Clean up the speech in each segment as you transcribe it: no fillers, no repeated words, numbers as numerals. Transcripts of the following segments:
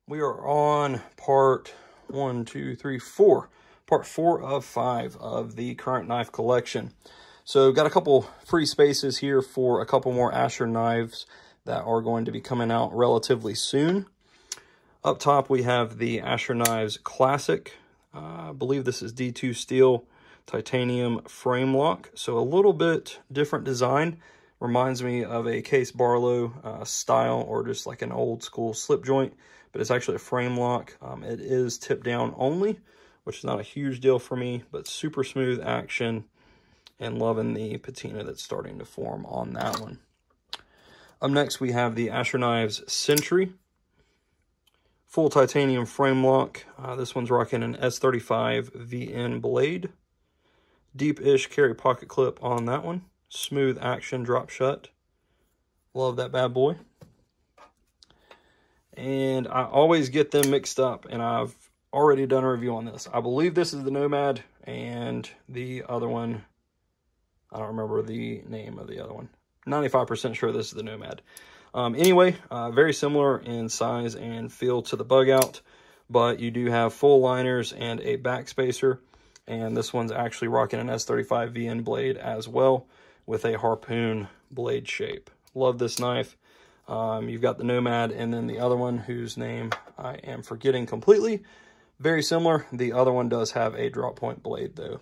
We are on part 4. Part 4 of 5 of the current knife collection. So got a couple free spaces here for a couple more Asher knives that are going to be coming out relatively soon. Up top we have the Asher Knives Classic. I believe this is D2 steel titanium frame lock. So a little bit different design. Reminds me of a Case Barlow style, or just like an old school slip joint, but it's actually a frame lock. It is tip down only, which is not a huge deal for me, but super smooth action, and loving the patina that's starting to form on that one. Up next we have the Asher Knives Sentry. Full titanium frame lock. This one's rocking an S35 VN blade. Deep-ish carry pocket clip on that one. Smooth action drop shut. Love that bad boy. And I always get them mixed up, and I've already done a review on this. I believe this is the Nomad, and the other one, I don't remember the name of the other one. 95% sure this is the Nomad. Anyway, very similar in size and feel to the bug out, but you do have full liners and a back spacer, and this one's actually rocking an S35 VN blade as well, with a harpoon blade shape. Love this knife. You've got the Nomad and then the other one whose name I am forgetting completely. Very similar. The other one does have a drop point blade though.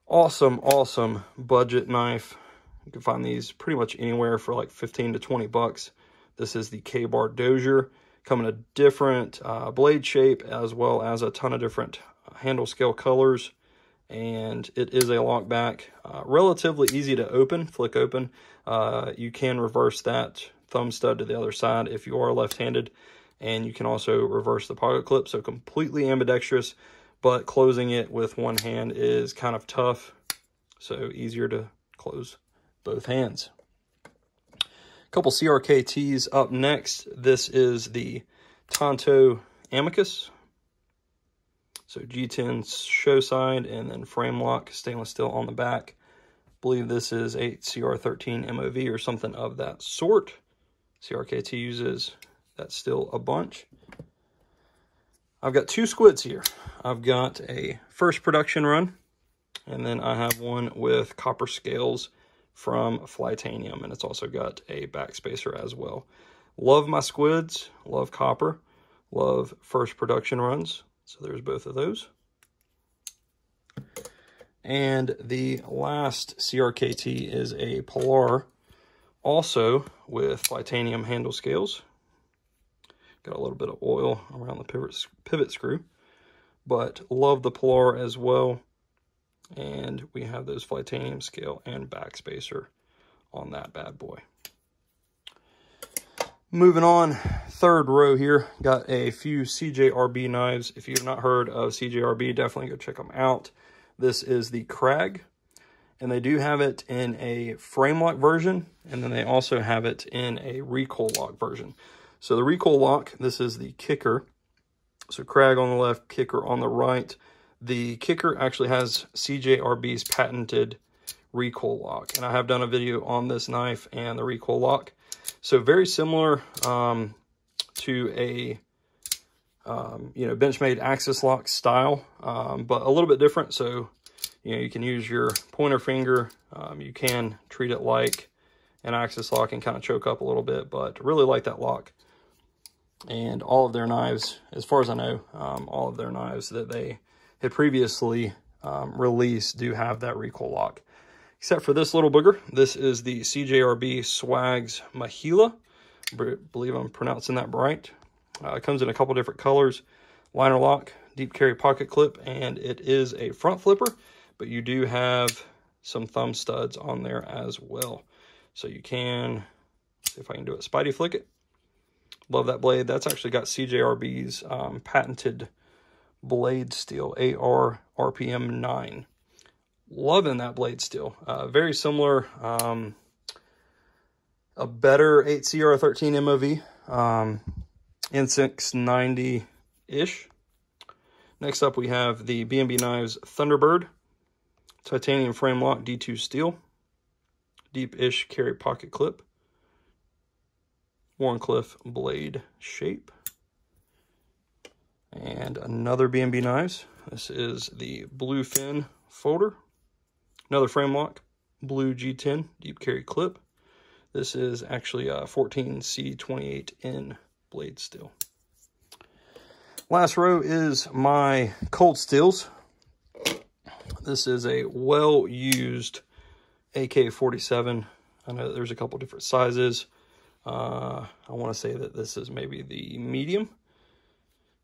Awesome, awesome budget knife. You can find these pretty much anywhere for like 15 to 20 bucks. This is the KBar Dozier, coming in a different blade shape as well as a ton of different handle scale colors. And it is a lockback, relatively easy to open, flick open. You can reverse that thumb stud to the other side if you are left-handed, and you can also reverse the pocket clip, so completely ambidextrous, but closing it with one hand is kind of tough, so easier to close both hands. A couple CRKTs up next. This is the Tonto Amicus. So G10 show side, and then frame lock, stainless steel on the back. I believe this is a CR13 MOV or something of that sort. CRKT uses that steel a bunch. I've got two squids here. I've got a first production run, and then I have one with copper scales from Flytanium, and it's also got a back spacer as well. Love my squids, love copper, love first production runs. So there's both of those. And the last CRKT is a Pilar, also with Flytanium handle scales. Got a little bit of oil around the pivot screw, but love the Pilar as well. And we have those Flytanium scale and back spacer on that bad boy. Moving on, third row here, got a few CJRB knives. If you've not heard of CJRB, definitely go check them out. This is the Crag, and they do have it in a frame lock version, and then they also have it in a recoil lock version. So the recoil lock, this is the Kicker. So Crag on the left, Kicker on the right. The Kicker actually has CJRB's patented recoil lock, and I have done a video on this knife and the recoil lock. So very similar to a Benchmade axis lock style, but a little bit different. So you can use your pointer finger. You can treat it like an axis lock and kind of choke up a little bit, but really like that lock. And all of their knives, as far as I know, all of their knives that they had previously released do have that recoil lock. Except for this little booger. This is the CJRB Swags Maileah. I believe I'm pronouncing that right. It comes in a couple different colors. Liner lock, deep carry pocket clip, and it is a front flipper, but you do have some thumb studs on there as well. So you can, see if I can do it, Spidey flick it. Love that blade. That's actually got CJRB's patented blade steel, AR RPM 9. Loving that blade steel. Very similar, a better 8CR13 MOV, N690-ish. Next up we have the BNB Knives Thunderbird, titanium frame lock, D2 steel, deep-ish carry pocket clip. Warncliffe blade shape. And another BNB Knives. This is the Bluefin folder. Another frame lock, blue G10 deep carry clip. This is actually a 14C28N blade steel. Last row is my cold steels. This is a well-used AK-47. I know that there's a couple different sizes. I want to say that this is maybe the medium.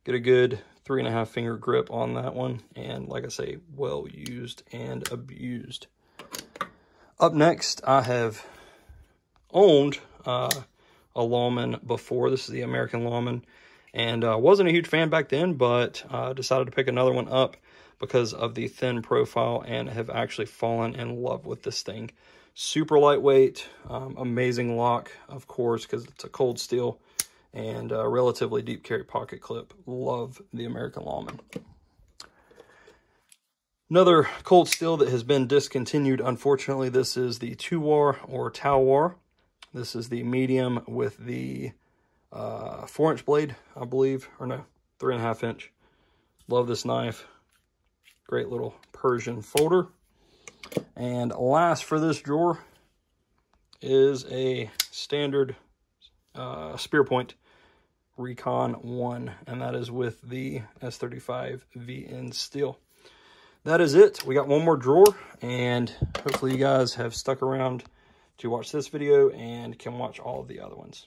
Get a good 3.5 finger grip on that one. And like I say, well used and abused. Up next, I have owned a Lawman before. This is the American Lawman. And wasn't a huge fan back then, but decided to pick another one up because of the thin profile and have actually fallen in love with this thing. Super lightweight, amazing lock, of course, because it's a cold steel, and relatively deep carry pocket clip. Love the American Lawman. Another cold steel that has been discontinued, unfortunately. This is the Tuwar or Tawar. This is the medium with the 4-inch blade, I believe, or no, 3.5 inch. Love this knife. Great little Persian folder. And last for this drawer is a standard Spearpoint Recon 1, and that is with the S35 VN steel. That is it. We got one more drawer, and hopefully you guys have stuck around to watch this video and can watch all of the other ones.